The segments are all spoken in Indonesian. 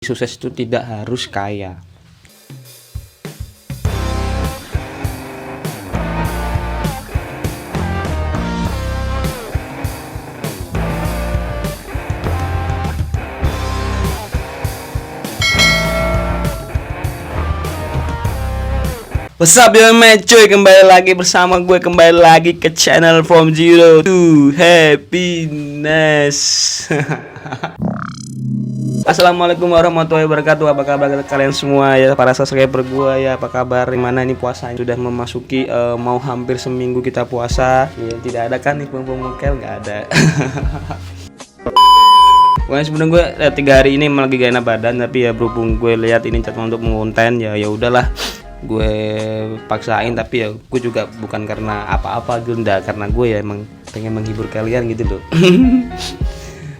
Sukses itu tidak harus kaya. What's up yo man, cuy, kembali lagi bersama gue, kembali lagi ke channel From Zero to Happiness. Assalamualaikum warahmatullahi wabarakatuh. Apa kabar kalian semua ya, para subscriber gue ya? Apa kabar? Gimana nih puasanya? Sudah memasuki mau hampir seminggu kita puasa. Ya, tidak ada kan nih pengkel, nggak ada. Pokoknya sebenarnya gue 3 hari ini lagi gak enak badan, tapi ya berhubung gue lihat ini jadwal untuk mengonten, ya udahlah, gue paksain. Tapi ya gue juga bukan karena apa-apa gitu, enggak, karena gue ya emang pengen menghibur kalian gitu loh.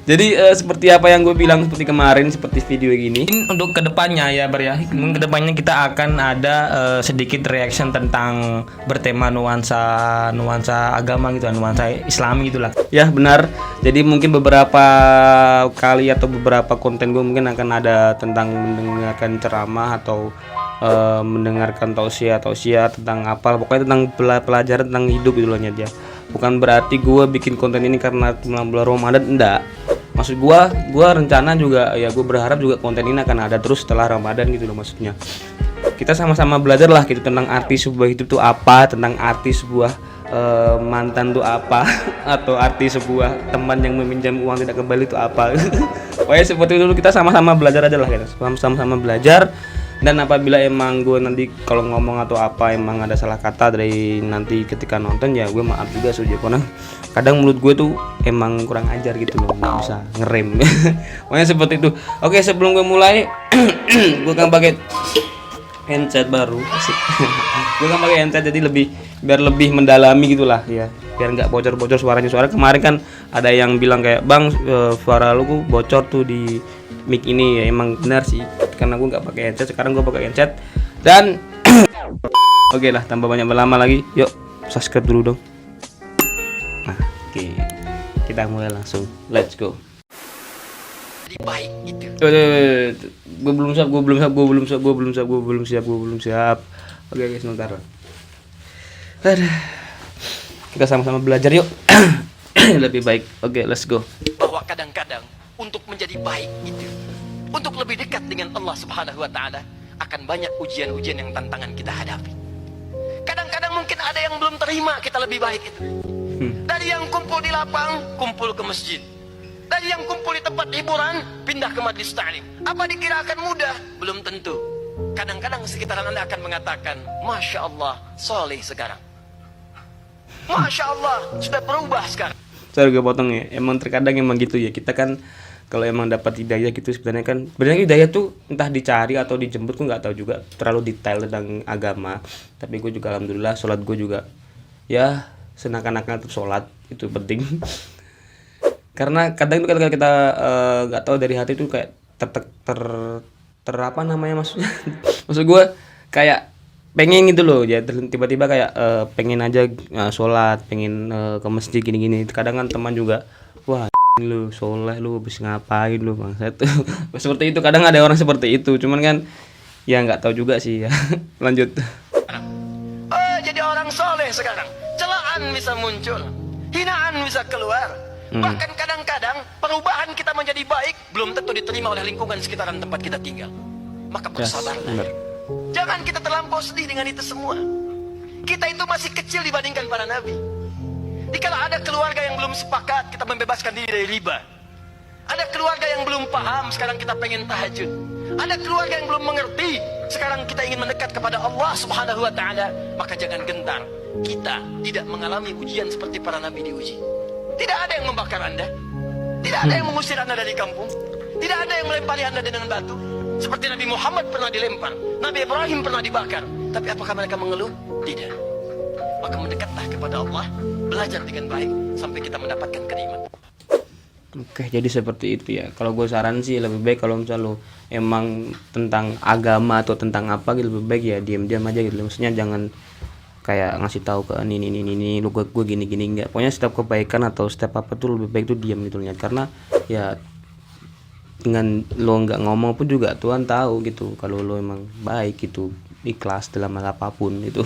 Jadi seperti apa yang gue bilang seperti kemarin, seperti video gini. Untuk kedepannya ya Bar ya, kedepannya kita akan ada sedikit reaction tentang bertema nuansa agama gitu, nuansa Islami gitulah. Ya benar. Jadi mungkin beberapa kali atau beberapa konten gue mungkin akan ada tentang mendengarkan ceramah atau mendengarkan tausiah tentang apa, pokoknya tentang pelajaran tentang hidup gitu loh ya. Bukan berarti gue bikin konten ini karena bulan Ramadan, enggak. Maksud gue rencana juga ya, gue berharap juga konten ini akan ada terus setelah Ramadan gitu loh. Maksudnya kita sama-sama belajar lah gitu tentang arti sebuah hidup tuh apa, tentang arti sebuah mantan tuh apa, atau arti sebuah teman yang meminjam uang tidak kembali itu apa. Pokoknya seperti itu, kita sama-sama belajar aja lah gitu, sama-sama belajar. Dan apabila emang gue nanti kalau ngomong atau apa emang ada salah kata dari nanti ketika nonton, ya gue maaf juga Suji, karena kadang mulut gue tuh emang kurang ajar gitu loh, nggak bisa ngerem. Pokoknya seperti itu. Oke, sebelum gue mulai, gue akan pakai handset baru. Gue akan pakai handset jadi biar lebih mendalami gitulah ya, biar nggak bocor-bocor suaranya. Suara kemarin kan ada yang bilang kayak, bang, suara lu kok bocor tuh di mic ini. Ya emang benar sih, karena gue nggak pakai headset. Sekarang gue pakai headset dan oke lah, tanpa banyak lama lagi, yuk subscribe dulu dong. Nah, oke, kita mulai langsung, let's go. Baik gitu. Gue belum siap. Oke guys, sebentar. Kita sama-sama belajar yuk. Lebih baik. Oke, let's go. Bahwa kadang-kadang untuk menjadi baik itu, untuk lebih dekat dengan Allah Subhanahu wa taala, akan banyak ujian-ujian yang tantangan kita hadapi. Kadang-kadang mungkin ada yang belum terima kita lebih baik itu. Dari yang kumpul di lapang, kumpul ke masjid. Dari yang kumpul di tempat hiburan, pindah ke majlis ta'lim. Apa dikira akan mudah? Belum tentu. Kadang-kadang sekitaran Anda akan mengatakan, Masya Allah, soleh sekarang. Masya Allah, sudah berubah sekarang. Sorry gue potong ya. Emang terkadang emang gitu ya. Kita kan kalau emang dapat hidayah gitu, sebenarnya hidayah tuh entah dicari atau dijemput, gue nggak tahu juga terlalu detail tentang agama. Tapi gue juga alhamdulillah sholat gue juga ya senakan-nakan tetap sholat, itu penting. Karena kadang itu kalau kita nggak tahu dari hati tuh kayak ter apa namanya, maksudnya maksud gue kayak pengen gitu loh ya, tiba-tiba kayak pengen aja sholat, pengen ke masjid gini-gini. Kadang kan teman juga, wah lu soleh, lu habis ngapain lu bangsa itu. Seperti itu, kadang ada orang seperti itu, cuman kan ya nggak tahu juga sih ya. Lanjut. Jadi orang soleh sekarang, celaan bisa muncul, hinaan bisa keluar. Bahkan kadang-kadang perubahan kita menjadi baik belum tentu diterima oleh lingkungan sekitaran tempat kita tinggal. Maka bersabarlah. Jangan kita terlampau sedih dengan itu semua. Kita itu masih kecil dibandingkan para nabi. Dikala ada keluarga yang belum sepakat, kita membebaskan diri dari riba. Ada keluarga yang belum paham, sekarang kita pengen tahajud. Ada keluarga yang belum mengerti, sekarang kita ingin mendekat kepada Allah Subhanahu wa taala. Maka jangan gentar. Kita tidak mengalami ujian seperti para nabi diuji. Tidak ada yang membakar Anda. Tidak ada yang mengusir Anda dari kampung. Tidak ada yang melempari Anda dengan batu. Seperti Nabi Muhammad pernah dilempar, Nabi Ibrahim pernah dibakar. Tapi apakah mereka mengeluh? Tidak. Maka mendekatlah kepada Allah, belajar dengan baik sampai kita mendapatkan kenikmatan. Oke, jadi seperti itu ya. Kalau gue saran sih lebih baik kalau misalnya lo emang tentang agama atau tentang apa gitu, lebih baik ya diam-diam aja gitu. Maksudnya jangan kayak ngasih tahu ke ini lu gue gini enggak. Pokoknya setiap kebaikan atau setiap apa tuh lebih baik tuh diam gitu ya. Karena ya dengan lo nggak ngomong pun juga Tuhan tahu gitu kalau lo emang baik gitu, ikhlas dalam hal apapun itu.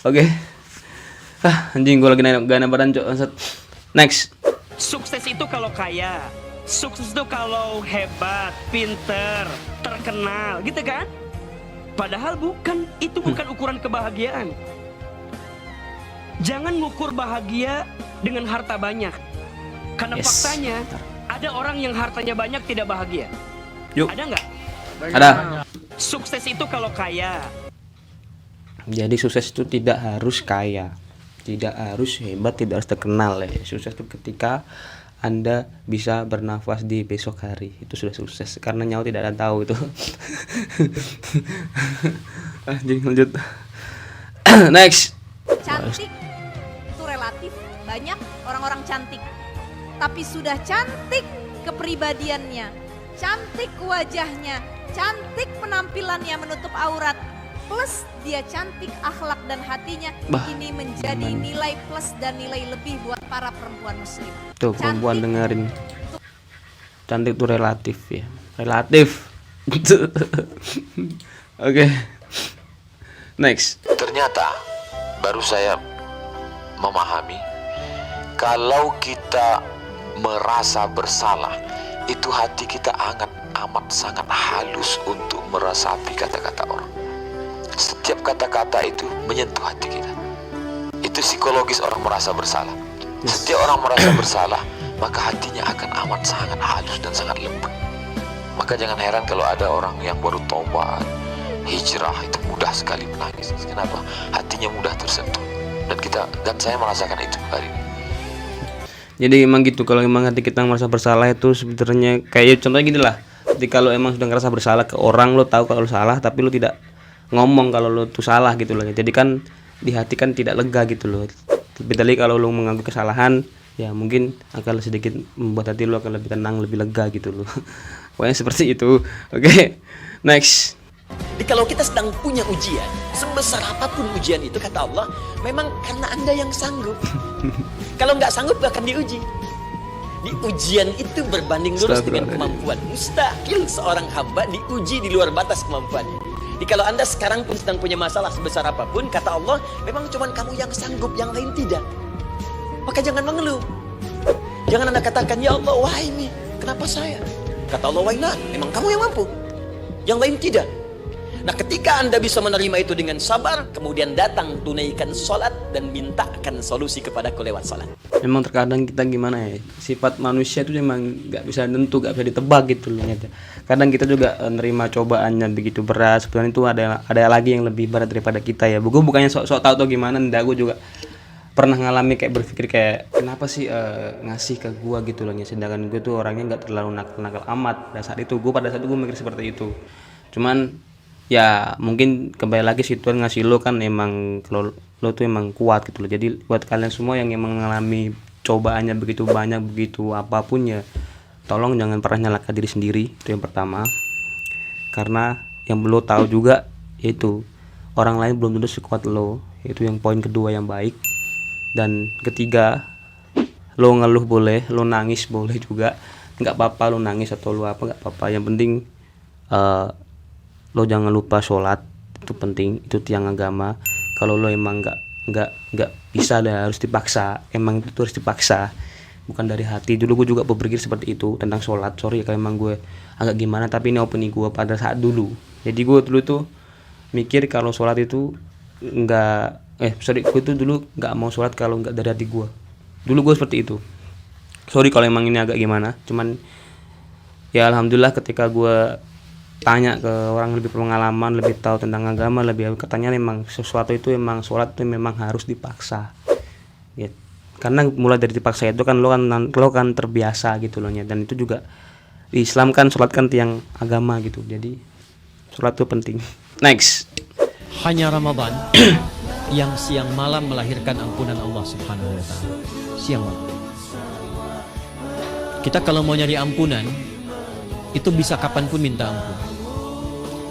Oke. Anjing gue lagi gak enak badan cok. Next. Sukses itu kalau kaya, sukses itu kalau hebat, pinter, terkenal, gitu kan? Padahal bukan, itu bukan ukuran kebahagiaan. Jangan ngukur bahagia dengan harta banyak. Karena faktanya ada orang yang hartanya banyak tidak bahagia. Yuk. Ada nggak? Ada. Sukses itu kalau kaya. Jadi sukses itu tidak harus kaya, tidak harus hebat, tidak harus terkenal ya. Sukses itu ketika Anda bisa bernafas di besok hari, itu sudah sukses. Karena nyawa tidak ada yang tahu itu. Jadi lanjut. Next. Cantik itu relatif, banyak orang-orang cantik. Tapi sudah cantik kepribadiannya, cantik wajahnya, cantik penampilannya menutup aurat, plus dia cantik akhlak dan hatinya, ini menjadi nilai plus dan nilai lebih buat para perempuan muslim. Tuh perempuan dengerin, cantik itu relatif ya, relatif. Oke. Next. Ternyata baru saya memahami kalau kita merasa bersalah, itu hati kita amat sangat halus untuk meresapi kata-kata orang. Setiap kata-kata itu menyentuh hati kita. Itu psikologis orang merasa bersalah. Setiap orang merasa bersalah, maka hatinya akan amat sangat halus dan sangat lembut. Maka jangan heran kalau ada orang yang baru tobat, hijrah, itu mudah sekali menangis. Kenapa? Hatinya mudah tersentuh. Dan saya merasakan itu hari ini. Jadi emang gitu, kalau emang hati kita merasa bersalah itu sebenarnya kayak contohnya gini lah. Jadi kalau emang sudah ngerasa bersalah ke orang, lo tahu kalau lo salah tapi lo tidak ngomong kalau lo tuh salah gitu loh. Jadi kan di hati kan tidak lega gitu loh. Lebih tadi kalau lo mengakui kesalahan, ya mungkin akan sedikit membuat hati lo akan lebih tenang, lebih lega gitu loh. Pokoknya seperti itu. Oke. Next. Jadi kalau kita sedang punya ujian, sebesar apapun ujian itu, kata Allah, memang karena Anda yang sanggup. Kalau nggak sanggup akan diuji. Di ujian itu berbanding lurus dengan kemampuan. Mustahil seorang hamba diuji di luar batas kemampuannya. Jadi kalau Anda sekarang pun sedang punya masalah sebesar apapun, kata Allah, memang cuma kamu yang sanggup, yang lain tidak. Maka jangan mengeluh. Jangan Anda katakan, ya Allah, why me? Kenapa saya? Kata Allah, why not? Memang kamu yang mampu, yang lain tidak. Nah, ketika Anda bisa menerima itu dengan sabar, kemudian datang tunaikan sholat dan mintakan solusi kepadaku lewat sholat. Memang terkadang kita gimana ya, sifat manusia itu memang nggak bisa nentu, nggak bisa ditebak gitu loh. Kadang kita juga nerima cobaannya begitu berat. Sebenarnya itu ada lagi yang lebih berat daripada kita ya. Gue bukannya sok tahu gimana, ndak, gue juga pernah ngalami kayak berpikir kayak kenapa sih ngasih ke gue gitu loh. Sedangkan gue tuh orangnya nggak terlalu nakal amat. Pada saat itu gue mikir seperti itu. Cuman ya mungkin kembali lagi si Tuhan ngasih lo kan emang kalau lo tuh emang kuat gitu loh. Jadi buat kalian semua yang emang mengalami cobaannya begitu banyak, begitu apapun ya, tolong jangan pernah nyalakan diri sendiri. Itu yang pertama. Karena yang lo tahu juga yaitu orang lain belum tentu sekuat lo. Itu yang poin kedua yang baik. Dan ketiga, lo ngeluh boleh, lo nangis boleh juga, nggak apa-apa lo nangis atau lo apa, nggak apa-apa. Yang penting lo jangan lupa sholat, itu penting, itu tiang agama. Kalau lo emang nggak bisa dah, harus dipaksa, emang itu harus dipaksa, bukan dari hati. Dulu gue juga berpikir seperti itu tentang sholat. Sorry kalau emang gue agak gimana, tapi ini opini gue pada saat dulu. Jadi gue dulu tuh mikir kalau sholat itu gue tuh dulu nggak mau sholat kalau nggak dari hati gue. Dulu gue seperti itu. Sorry kalau emang ini agak gimana, cuman ya alhamdulillah ketika gue tanya ke orang lebih berpengalaman, lebih tahu tentang agama, katanya memang sesuatu itu emang sholat itu memang harus dipaksa ya. Karena mulai dari dipaksa itu kan lo kan terbiasa gitu loh ya. Dan itu juga di Islam kan sholat kan tiang agama gitu, jadi sholat itu penting. Next. Hanya Ramadan yang siang malam melahirkan ampunan Allah Subhanahu wa taala. Siang malam. Kita kalau mau nyari ampunan itu bisa kapanpun minta ampun.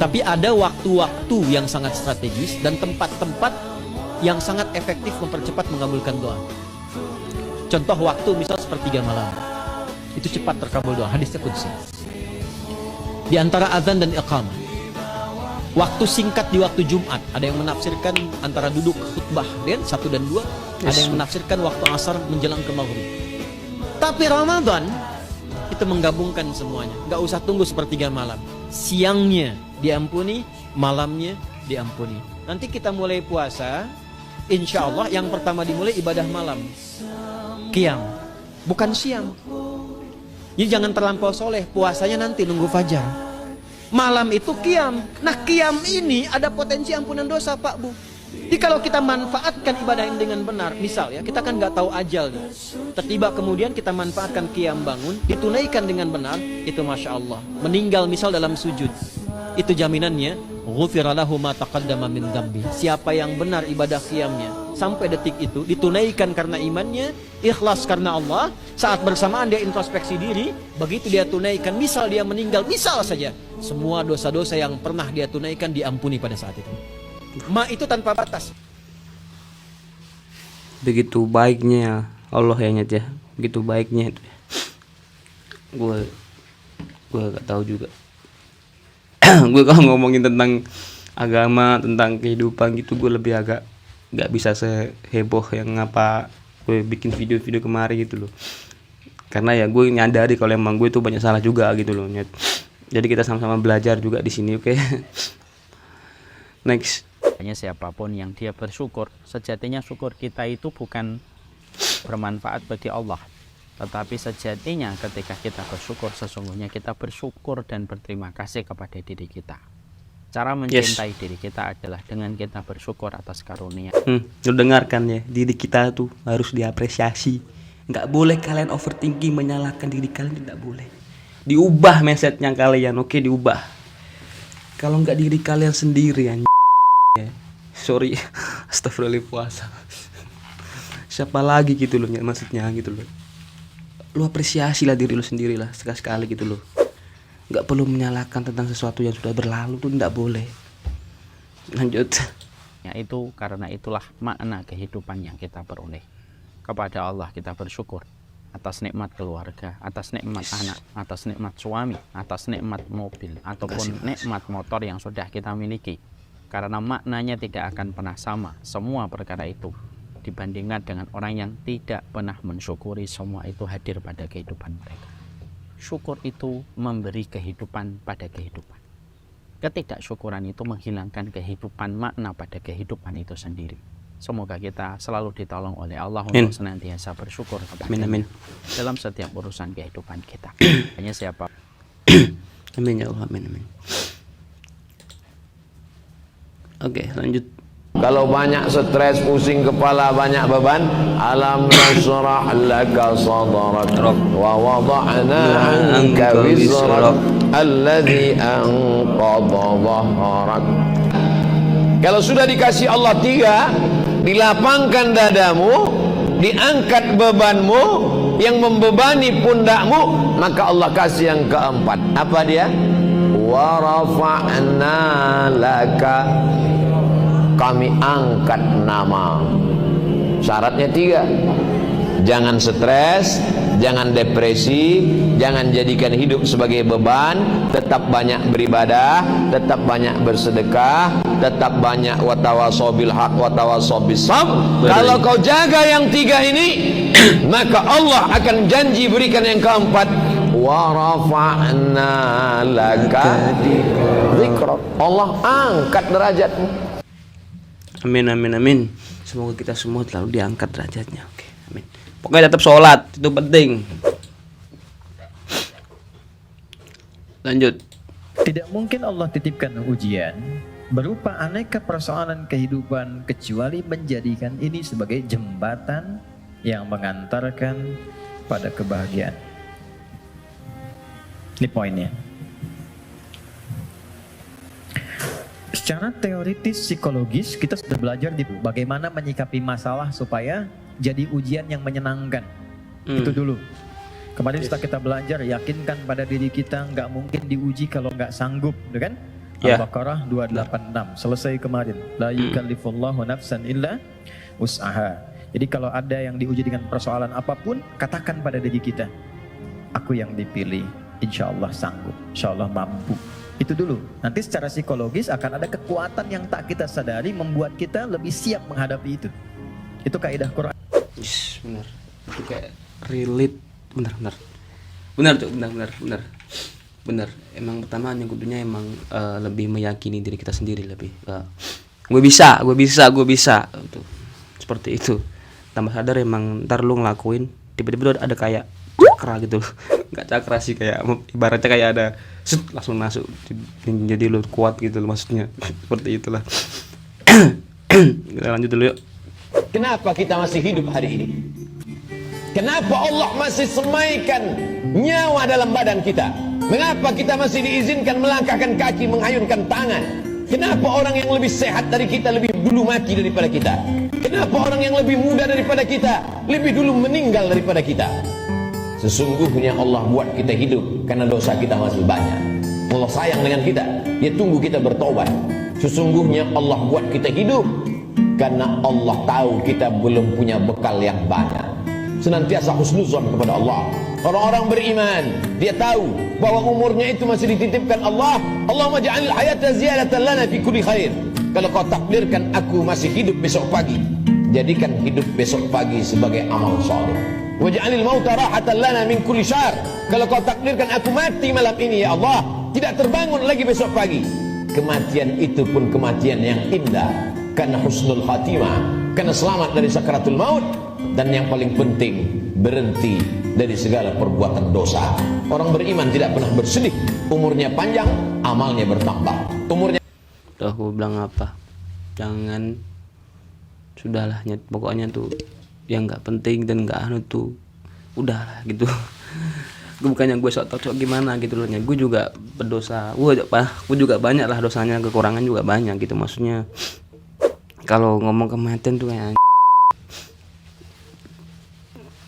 Tapi ada waktu-waktu yang sangat strategis dan tempat-tempat yang sangat efektif mempercepat mengabulkan doa. Contoh waktu misal sepertiga malam, itu cepat terkabul doa. Hadisnya qudsi. di antara azan dan iqamah. Waktu singkat di waktu Jumat, ada yang menafsirkan antara duduk khutbah dan 1 dan 2, ada yang menafsirkan waktu asar menjelang ke maghrib. Tapi Ramadan itu menggabungkan semuanya, nggak usah tunggu sepertiga malam. Siangnya diampuni, malamnya diampuni. Nanti kita mulai puasa, insya Allah yang pertama dimulai ibadah malam, qiyam, bukan siang. Jadi jangan terlampau soleh, puasanya nanti nunggu fajar. Malam itu qiyam. Nah qiyam ini ada potensi ampunan dosa Pak Bu. Jadi kalau kita manfaatkan ibadah ini dengan benar, misal ya, kita kan nggak tahu ajal nih. Tertiba kemudian kita manfaatkan qiyam bangun, ditunaikan dengan benar, itu Masya Allah. Meninggal misal dalam sujud, itu jaminannya, ghufira lahu ma taqaddama min dzambi. Siapa yang benar ibadah qiyamnya sampai detik itu, ditunaikan karena imannya, ikhlas karena Allah, saat bersamaan dia introspeksi diri, begitu dia tunaikan, misal dia meninggal, misal saja, semua dosa-dosa yang pernah dia tunaikan diampuni pada saat itu. Ma itu tanpa batas. Begitu baiknya Allah ya Nyet ya, begitu baiknya itu. Gue gak tahu juga. Gue kalau ngomongin tentang agama, tentang kehidupan gitu, gue lebih agak nggak bisa seheboh yang ngapa gue bikin video-video kemari gitu loh. Karena ya gue nyadari kalau emang gue tuh banyak salah juga gitu loh Nyet. Jadi kita sama-sama belajar juga di sini, oke? Next. Hanya siapapun yang dia bersyukur, sejatinya syukur kita itu bukan bermanfaat bagi Allah, tetapi sejatinya ketika kita bersyukur, sesungguhnya kita bersyukur dan berterima kasih kepada diri kita. Cara mencintai diri kita adalah dengan kita bersyukur atas karunia. Lu dengarkan ya, diri kita tuh harus diapresiasi. Nggak boleh kalian overthinking, menyalahkan diri kalian, tidak boleh. Diubah mindsetnya kalian, oke, diubah. Kalau nggak diri kalian sendiri ya. Sorry, astagfirullah, puasa. Siapa lagi gitu loh, maksudnya gitu loh. Lu apresiasi lah diri lu sendiri lah sekali-sekali gitu loh. Nggak perlu menyalahkan tentang sesuatu yang sudah berlalu, tuh nggak boleh. Lanjut. Ya itu karena itulah makna kehidupan yang kita peroleh. Kepada Allah kita bersyukur atas nikmat keluarga, atas nikmat anak, atas nikmat suami, atas nikmat mobil, ataupun nikmat motor yang sudah kita miliki. Karena maknanya tidak akan pernah sama semua perkara itu dibandingkan dengan orang yang tidak pernah mensyukuri semua itu hadir pada kehidupan mereka. Syukur itu memberi kehidupan pada kehidupan. Ketidaksyukuran itu menghilangkan kehidupan, makna pada kehidupan itu sendiri. Semoga kita selalu ditolong oleh Allah untuk senantiasa bersyukur kepada-Nya dalam setiap urusan kehidupan kita. Hanya siapa. Amin ya Allah, amin, amin. Oke, lanjut. Kalau banyak stres, pusing kepala, banyak beban, alam nasrah laka sadrak wa wada'na anka wizrak alladhi anqadha dhahrak. Kalau sudah dikasih Allah 3, dilapangkan dadamu, diangkat bebanmu yang membebani pundakmu, maka Allah kasih yang keempat. Apa dia? Wa rafa'na laka, kami angkat nama. Syaratnya 3. Jangan stres, jangan depresi, jangan jadikan hidup sebagai beban, tetap banyak beribadah, tetap banyak bersedekah, tetap banyak watawasau bil haq watawasau bis sabr. Kalau kau jaga yang 3 ini, maka Allah akan janji berikan yang keempat. Wa rafa'na laka dzikrak. Allah angkat derajatmu. Amin, amin, amin. Semoga kita semua selalu diangkat derajatnya. Oke, amin. Pokoknya tetap sholat, itu penting. Lanjut. Tidak mungkin Allah titipkan ujian berupa aneka persoalan kehidupan kecuali menjadikan ini sebagai jembatan yang mengantarkan pada kebahagiaan. Ini poinnya. Secara teoritis psikologis kita sudah belajar di bagaimana menyikapi masalah supaya jadi ujian yang menyenangkan. Itu dulu. Kemarin setelah kita belajar, yakinkan pada diri kita nggak mungkin diuji kalau nggak sanggup, kan? Al-Baqarah 286 selesai kemarin. La yukallifullahu nafsan illa wus'aha. Jadi kalau ada yang diuji dengan persoalan apapun, katakan pada diri kita, aku yang dipilih, insya Allah sanggup, insya Allah mampu. Itu dulu. Nanti secara psikologis akan ada kekuatan yang tak kita sadari membuat kita lebih siap menghadapi itu. Itu kaidah Quran. Yes, benar. Itu kayak relate. Benar. Emang pertama yang kudunya emang lebih meyakini diri kita sendiri lebih. Gue bisa. Tuh. Seperti itu. Tambah sadar emang ntar lu ngelakuin tiba-tiba ada kayak cakra gitu. Nggak cakra sih, kayak ibaratnya kayak ada langsung masuk jadi lu kuat gitu maksudnya. Seperti itulah. Kita lanjut dulu yuk. Kenapa kita masih hidup hari ini? Kenapa Allah masih semaikan nyawa dalam badan kita? Mengapa kita masih diizinkan melangkahkan kaki, menghayunkan tangan? Kenapa orang yang lebih sehat dari kita lebih dulu mati daripada kita? Kenapa orang yang lebih muda daripada kita lebih dulu meninggal daripada kita? Sesungguhnya Allah buat kita hidup karena dosa kita masih banyak. Allah sayang dengan kita, Dia tunggu kita bertobat. Sesungguhnya Allah buat kita hidup karena Allah tahu kita belum punya bekal yang banyak. Senantiasa husnuzon kepada Allah. Orang-orang beriman, dia tahu bahwa umurnya itu masih dititipkan Allah. Allahumma ja'alil hayata ziyadatan lana fi kulli khair. Kalau kau takdirkan aku masih hidup besok pagi, jadikan hidup besok pagi sebagai amal saleh. Waj'alil mauta rahatan lana min kulli syarr. Kalau kau takdirkan aku mati malam ini ya Allah, tidak terbangun lagi besok pagi, kematian itu pun kematian yang indah karena husnul khatimah, karena selamat dari sakaratul maut, dan yang paling penting berhenti dari segala perbuatan dosa. Orang beriman tidak pernah bersedih, umurnya panjang, amalnya bertambah. Umurnya Aku bilang apa? Jangan, sudahlah, pokoknya tuh yang nggak penting dan nggak anu tuh udahlah gitu. Bukannya gue sok gimana gitu loh, gue juga berdosa, gue juga banyak lah dosanya, kekurangan juga banyak gitu. Maksudnya kalau ngomong kematian tuh kayak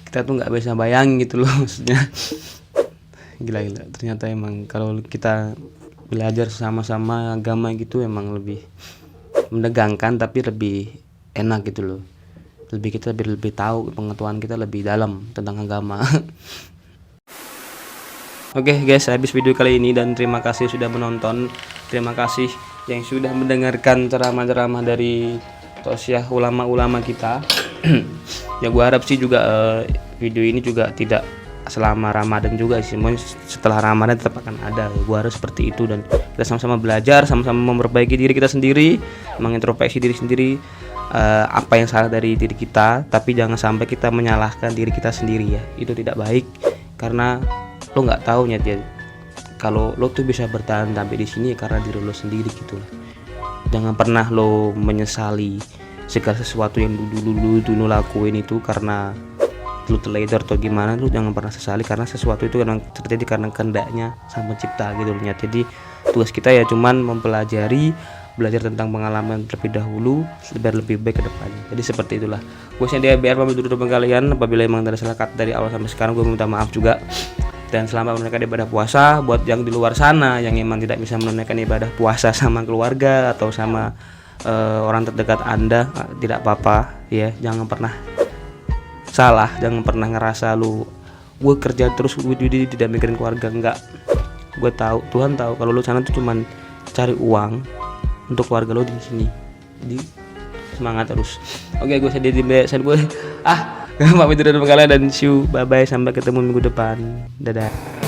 kita tuh nggak bisa bayangin gitu loh, maksudnya gila. Ternyata emang kalau kita belajar sama-sama agama gitu emang lebih menegangkan tapi lebih enak gitu loh. Kita lebih tahu, pengetahuan kita lebih dalam tentang agama. Oke guys, habis video kali ini dan terima kasih sudah menonton. Terima kasih yang sudah mendengarkan ceramah-ceramah dari tausiah ulama-ulama kita. Ya gue harap sih juga video ini juga tidak selama Ramadan juga sih. Setelah Ramadan tetap akan ada. Gue harus seperti itu dan kita sama-sama belajar, sama-sama memperbaiki diri kita sendiri, mengintrospeksi diri sendiri. Apa yang salah dari diri kita, tapi jangan sampai kita menyalahkan diri kita sendiri ya. Itu tidak baik karena lo nggak tahu ya kalau lo tuh bisa bertahan sampai di sini ya karena diri lo sendiri gitu lah. Jangan pernah lo menyesali segala sesuatu yang dulu lakuin itu karena lo teledor atau gimana. Lo jangan pernah sesali karena sesuatu itu memang terjadi karena kehendaknya Sang Pencipta gitu loh. Jadi tugas kita ya cuman mempelajari, belajar tentang pengalaman terlebih dahulu biar lebih baik ke depannya. Jadi seperti itulah. Gue Sandy ABR pamit dulu dengan kalian. Apabila emang ada salah kata dari awal sampai sekarang, gue minta maaf juga. Dan selamat menunaikan ibadah puasa. Buat yang di luar sana yang emang tidak bisa menunaikan ibadah puasa sama keluarga atau sama orang terdekat Anda, tidak apa-apa ya. Jangan pernah salah, jangan pernah ngerasa lu gue kerja terus tidak mikirin keluarga. Enggak. Gue tahu, Tuhan tahu kalau lu sana tuh cuman cari uang untuk keluarga lo di sini. Jadi semangat terus. Oke, gue sedih gue pamit dulu dengan kalian dan see you, bye bye, sampai ketemu minggu depan. Dadah.